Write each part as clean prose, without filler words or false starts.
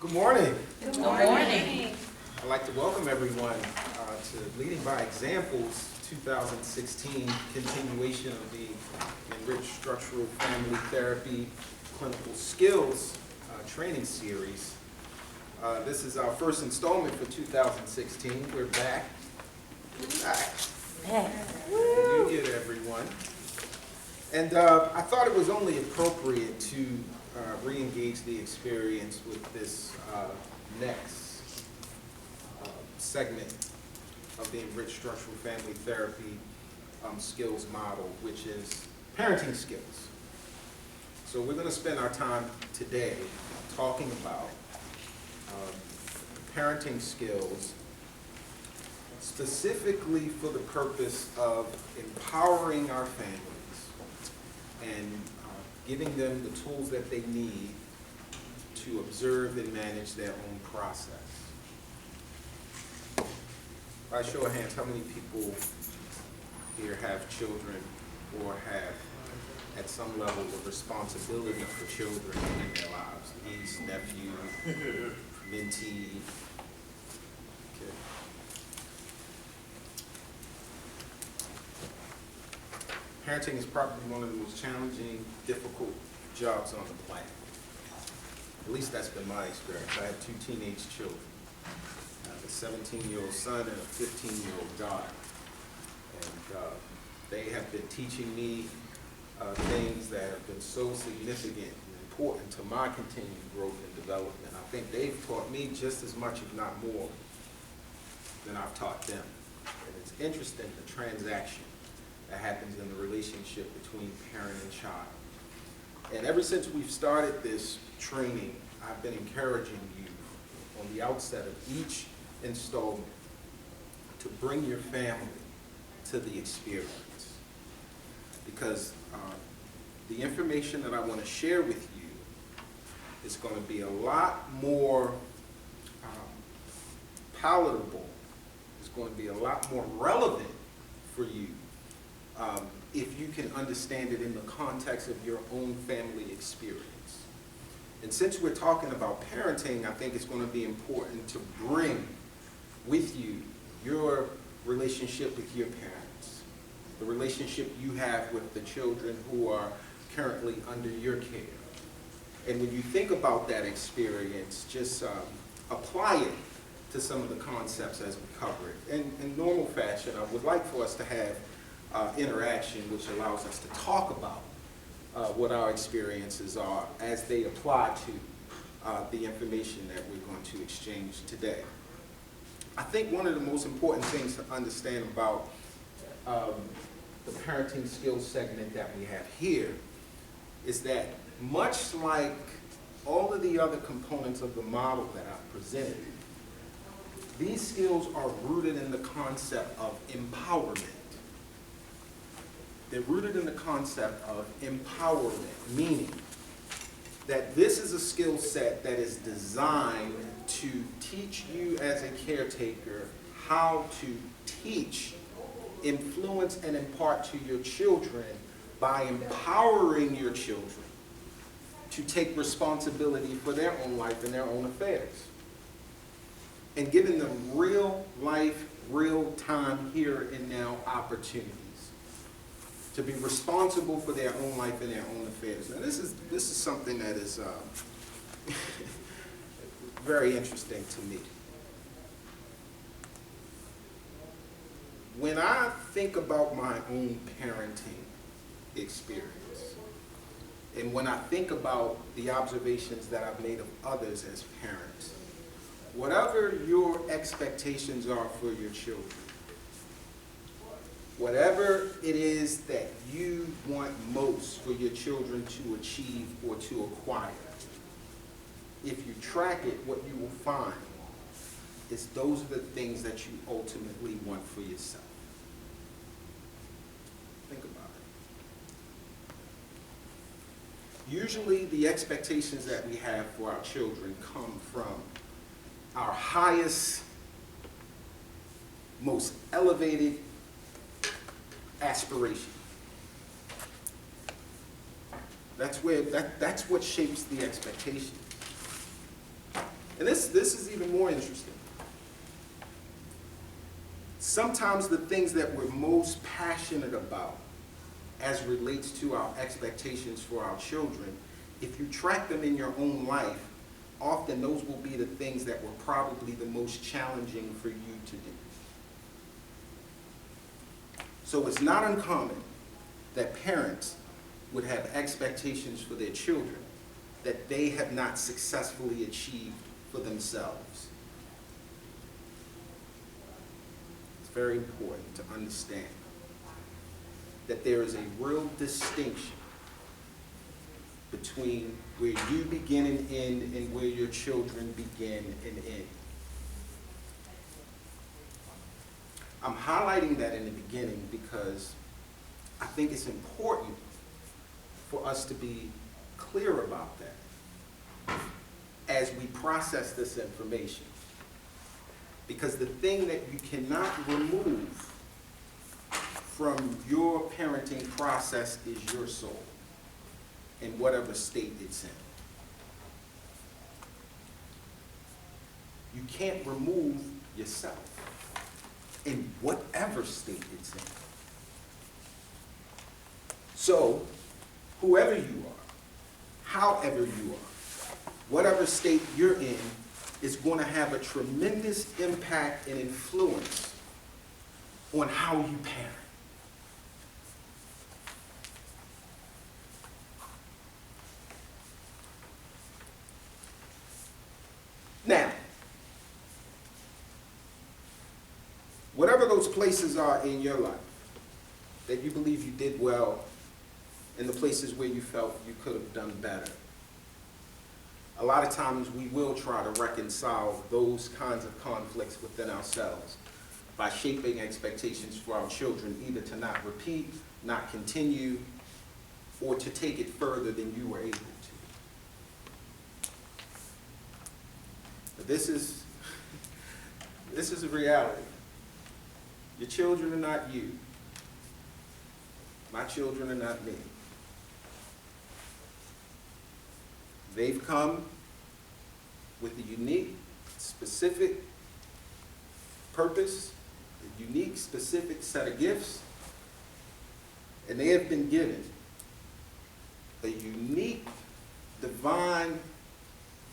Good morning. Good morning. I'd like to welcome everyone to Leading by Examples 2016 continuation of the Enriched Structural Family Therapy Clinical Skills training series. This is our first installment for 2016. We're back. New Year to everyone. And I thought it was only appropriate to re-engage the experience with this next segment of the Enriched Structural Family Therapy skills model, which is parenting skills. So we're going to spend our time today talking about parenting skills specifically for the purpose of empowering our families and giving them the tools that they need to observe and manage their own process. By show of hands, how many people here have children or have at some level of responsibility for children in their lives? Niece, nephew, mentee. Okay. Parenting is probably one of the most challenging, difficult jobs on the planet. At least that's been my experience. I have two teenage children. I have a 17-year-old son and a 15-year-old daughter. And they have been teaching me things that have been so significant and important to my continued growth and development. I think they've taught me just as much, if not more, than I've taught them. And it's interesting, the transaction that happens in the relationship between parent and child. And ever since we've started this training, I've been encouraging you on the outset of each installment to bring your family to the experience. Because the information that I want to share with you is going to be a lot more palatable, it's going to be a lot more relevant for you if you can understand it in the context of your own family experience. And since we're talking about parenting, I think it's going to be important to bring with you your relationship with your parents, the relationship you have with the children who are currently under your care. And when you think about that experience, just apply it to some of the concepts as we cover it. In normal fashion, I would like for us to have interaction, which allows us to talk about what our experiences are as they apply to the information that we're going to exchange today. I think one of the most important things to understand about the parenting skills segment that we have here is that much like all of the other components of the model that I've presented, these skills are rooted in the concept of empowerment. They're rooted in the concept of empowerment, meaning that this is a skill set that is designed to teach you as a caretaker how to teach, influence, and impart to your children by empowering your children to take responsibility for their own life and their own affairs. And giving them real life, real time, here and now opportunities to be responsible for their own life and their own affairs. Now this is something that is very interesting to me. When I think about my own parenting experience, and when I think about the observations that I've made of others as parents, whatever your expectations are for your children, whatever it is that you want most for your children to achieve or to acquire, if you track it, what you will find is those are the things that you ultimately want for yourself. Think about it. Usually the expectations that we have for our children come from our highest, most elevated aspiration. That's what shapes the expectation. And this is even more interesting. Sometimes the things that we're most passionate about as relates to our expectations for our children, if you track them in your own life, often those will be the things that were probably the most challenging for you to do. So it's not uncommon that parents would have expectations for their children that they have not successfully achieved for themselves. It's very important to understand that there is a real distinction between where you begin and end and where your children begin and end. I'm highlighting that in the beginning because I think it's important for us to be clear about that as we process this information. Because the thing that you cannot remove from your parenting process is your soul in whatever state it's in. You can't remove yourself in whatever state it's in. So, whoever you are, however you are, whatever state you're in is going to have a tremendous impact and influence on how you parent. Now, whatever those places are in your life that you believe you did well and the places where you felt you could have done better, a lot of times we will try to reconcile those kinds of conflicts within ourselves by shaping expectations for our children either to not repeat, not continue, or to take it further than you were able to. But this is a reality. Your children are not you. My children are not me. They've come with a unique, specific purpose, a unique, specific set of gifts, and they have been given a unique, divine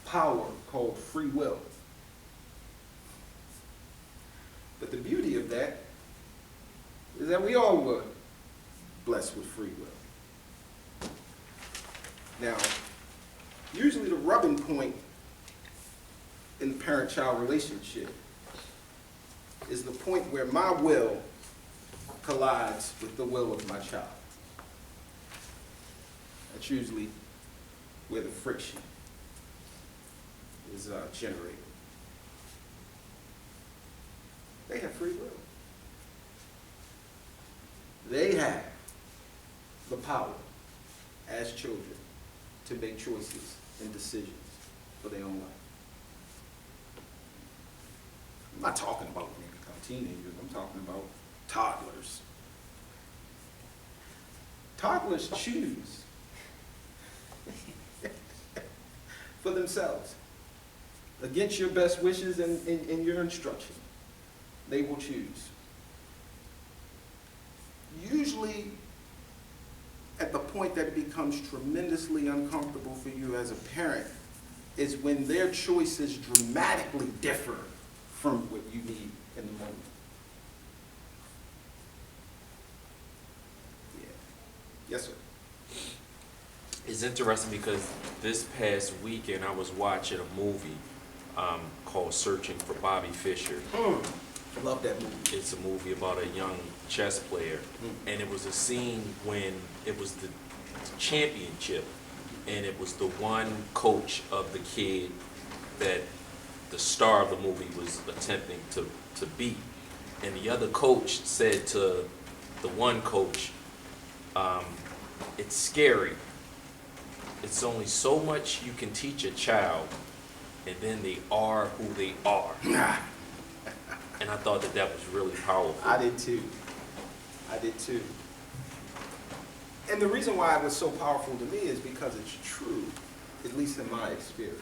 power called free will. But the beauty of that is that we all were blessed with free will. Now, usually the rubbing point in the parent-child relationship is the point where my will collides with the will of my child. That's usually where the friction is generated. They have free will. They have the power as children to make choices and decisions for their own life. I'm not talking about when they become teenagers. I'm talking about toddlers. Toddlers choose for themselves. Against your best wishes and your instruction, they will choose. Usually, at the point that it becomes tremendously uncomfortable for you as a parent is when their choices dramatically differ from what you need in the moment. Yeah. Yes, sir. It's interesting because this past weekend I was watching a movie called Searching for Bobby Fischer. I love that movie. It's a movie about a young chess player, and it was a scene when it was the championship, and it was the one coach of the kid that the star of the movie was attempting to beat. And the other coach said to the one coach, it's scary. It's only so much you can teach a child, and then they are who they are. And I thought that was really powerful. I did too. And the reason why it was so powerful to me is because it's true, at least in my experience.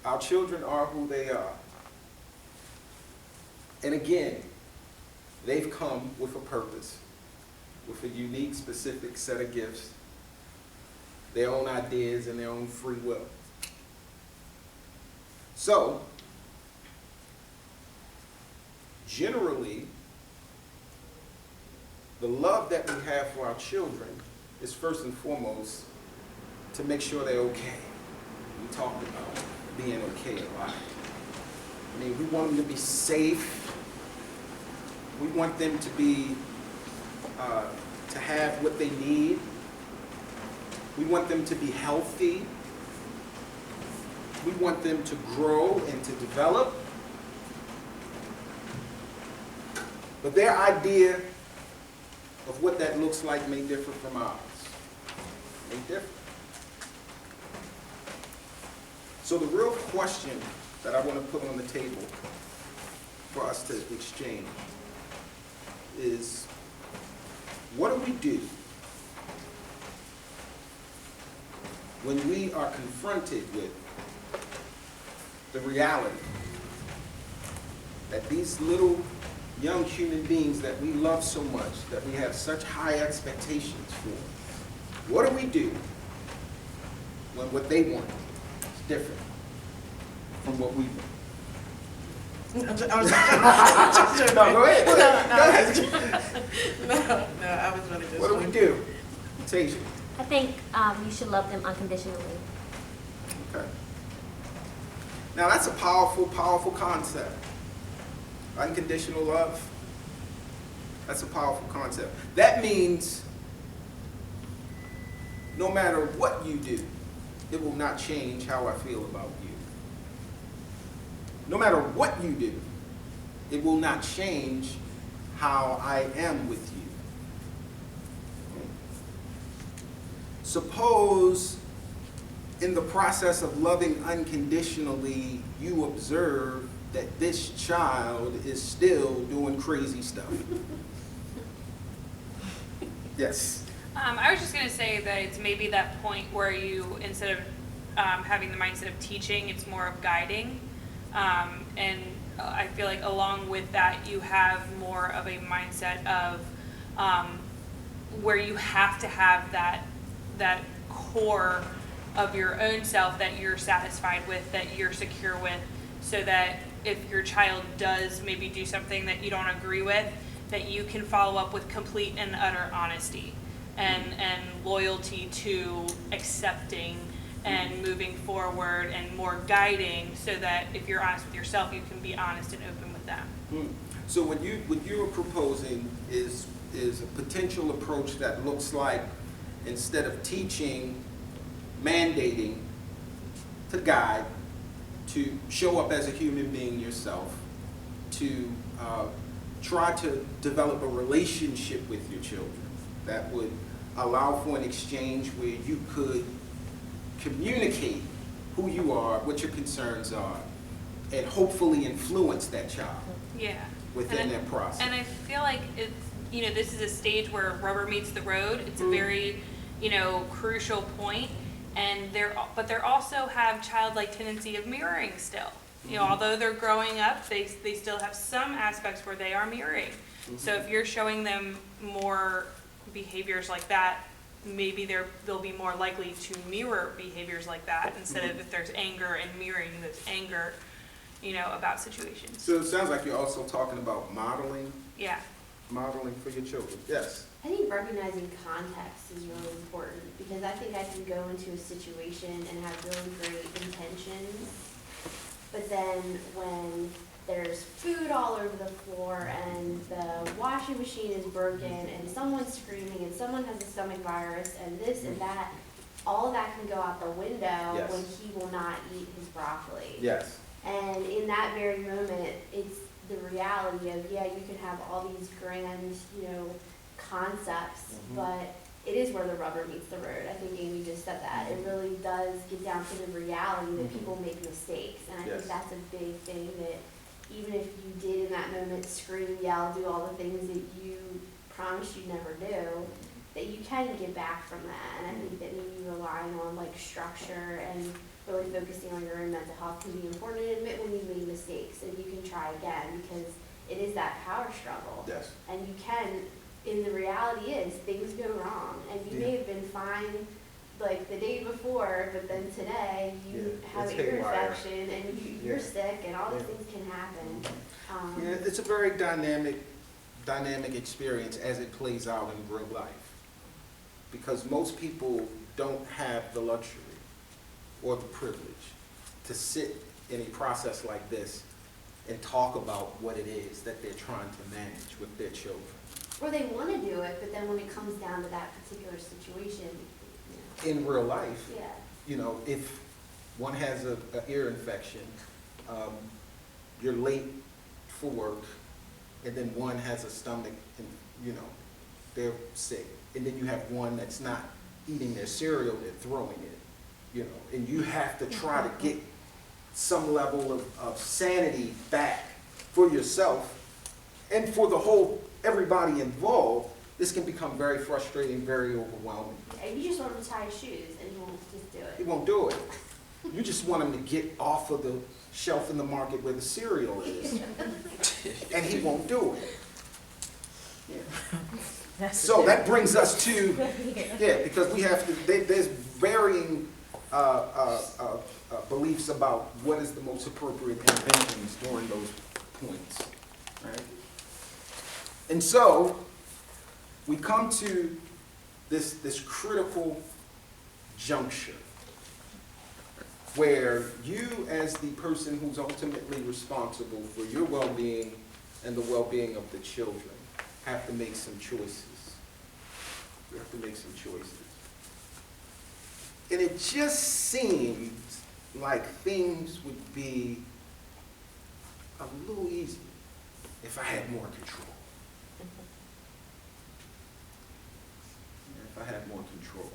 Our children are who they are. And again, they've come with a purpose, with a unique, specific set of gifts, their own ideas and their own free will. So, generally, the love that we have for our children is first and foremost to make sure they're okay. We talked about being okay a lot. I mean, we want them to be safe. We want them to be, to have what they need. We want them to be healthy. We want them to grow and to develop. But their idea of what that looks like may differ from ours. May differ. So the real question that I want to put on the table for us to exchange is, what do we do when we are confronted with the reality that these little young human beings that we love so much, that we have such high expectations for, what do we do when what they want is different from what we want? No, No, go ahead. Go ahead. No, I was really just. What do we do? Tasia. I think you should love them unconditionally. Okay. Now that's a powerful, powerful concept. Unconditional love. That's a powerful concept. That means no matter what you do, it will not change how I feel about you. No matter what you do, it will not change how I am with you. Suppose in the process of loving unconditionally, you observe that this child is still doing crazy stuff. Yes. I was just going to say that it's maybe that point where you, instead of having the mindset of teaching, it's more of guiding. And I feel like along with that, you have more of a mindset of where you have to have that core of your own self that you're satisfied with, that you're secure with, so that if your child does maybe do something that you don't agree with, that you can follow up with complete and utter honesty and loyalty to accepting and moving forward and more guiding, so that if you're honest with yourself, you can be honest and open with them. So what you're proposing is a potential approach that looks like, instead of teaching, mandating, to guide, to show up as a human being yourself, to try to develop a relationship with your children that would allow for an exchange where you could communicate who you are, what your concerns are, and hopefully influence that child within that process. And I feel like it's, this is a stage where rubber meets the road. It's a very, crucial point. And but they also have childlike tendency of mirroring still. Although they're growing up, they still have some aspects where they are mirroring. So if you're showing them more behaviors like that, maybe they'll be more likely to mirror behaviors like that, instead of if there's anger and mirroring this anger, about situations. So it sounds like you're also talking about modeling. Yeah. Modeling for your children. Yes. I think recognizing context is really important, because I think I can go into a situation and have really great intentions, but then when there's food all over the floor and the washing machine is broken and someone's screaming and someone has a stomach virus and this and that, all of that can go out the window when he will not eat his broccoli. Yes. And in that very moment, it's the reality of, you can have all these grand, concepts, but it is where the rubber meets the road. I think Amy just said that. It really does get down to the reality that people make mistakes. And I think that's a big thing, that even if you did in that moment scream, yell, do all the things that you promised you'd never do, that you can get back from that. And I think that maybe relying on structure and really focusing on your own mental health can be important, and admit when you made mistakes, and you can try again, because it is that power struggle. Yes. And you can, and the reality is, things go wrong, and you may have been fine like the day before, but then today you Yeah, have it's an ear haywire. infection and you're Yeah. sick, and all these Yeah. things can happen. Yeah, it's a very dynamic experience as it plays out in real life. Because most people don't have the luxury or the privilege to sit in a process like this and talk about what it is that they're trying to manage with their children. Or they want to do it, but then when it comes down to that particular situation, In real life, yeah. you know, if one has an ear infection, you're late for work, and then one has a stomach, and, you know, they're sick. And then you have one that's not eating their cereal, they're throwing it, you know, and you have to try to get some level of sanity back for yourself and for the whole, everybody involved. This can become very frustrating, very overwhelming. And you just want him to tie his shoes, and he won't just do He it. won't do it. You just want him to get off of the shelf in the market where the cereal is, and he won't do it. Yeah. So that brings us to, yeah, because we have to, there's varying beliefs about what is the most appropriate interventions during those points, right? And so we come to this critical juncture where you, as the person who's ultimately responsible for your well-being and the well-being of the children, have to make some choices. You have to make some choices. And it just seems like things would be a little easier if I had more control. If I had more control.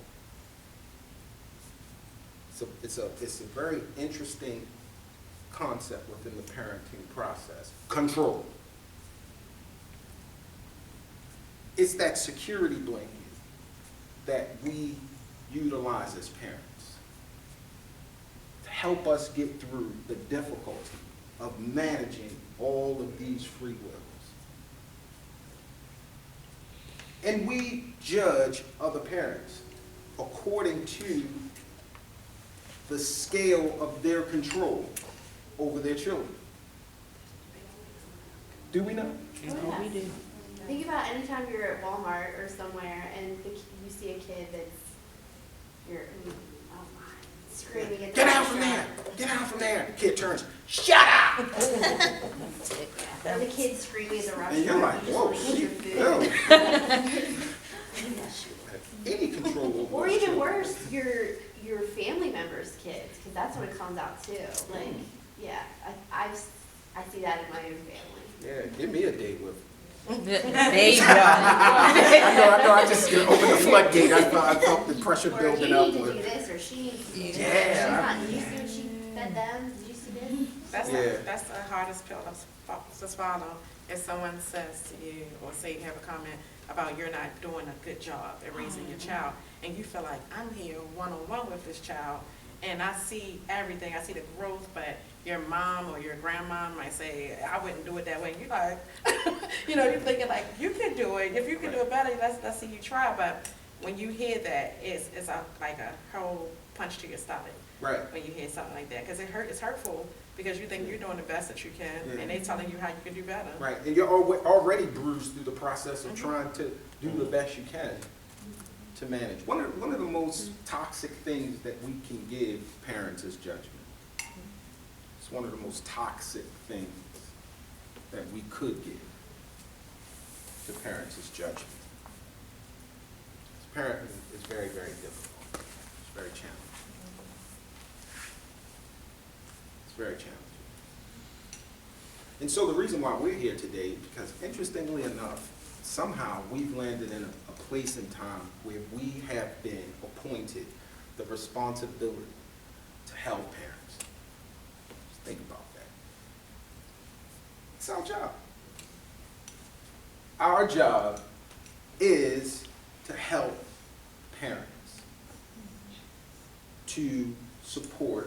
It's a very interesting concept within the parenting process. Control. It's that security blanket that we utilize as parents to help us get through the difficulty of managing all of these free wills. And we judge other parents according to the scale of their control over their children. Do we not? Oh, yeah. Think about anytime you're at Walmart or somewhere and you see a kid that's, oh my, screaming at the Get out from there! Get out from there! The kid turns, shut up! Or the kid screaming at the restaurant. And you're like, you just whoa, want to eat your she, food. any control over Or those even children. worse, your family members' kids, because that's when it comes out too. Like, yeah, I see that in my own family. Yeah, give me a date with. There you go. I know, I just opened the floodgate, I felt the pressure Or building you up need to with. do this, or she needs to do this. Yeah. She's not, did you see what she fed them? Did you see this? Yeah. That's the hardest pill to swallow. If someone says to you, or say you have a comment about you're not doing a good job at raising your child, and you feel like, I'm here one-on-one with this child, and I see everything, I see the growth, but your mom or your grandma might say, I wouldn't do it that way. And you're like, you're thinking like, you can do it. If you can do it better, let's see you try. But when you hear that, it's like a whole punch to your stomach. Right. When you hear something like that, because it's hurtful, because you think you're doing the best that you can, Yeah. and they telling you how you can do better. Right, and you're already bruised through the process of trying to do the best you can to manage. One of the most toxic things that we can give parents is judgment. It's one of the most toxic things that we could give to parents is judgment. Parenting is very, very difficult. It's very challenging. It's very challenging. And so the reason why we're here today, because interestingly enough, somehow we've landed in a place in time where we have been appointed the responsibility to help parents. Just think about that. It's our job. Our job is to help parents to support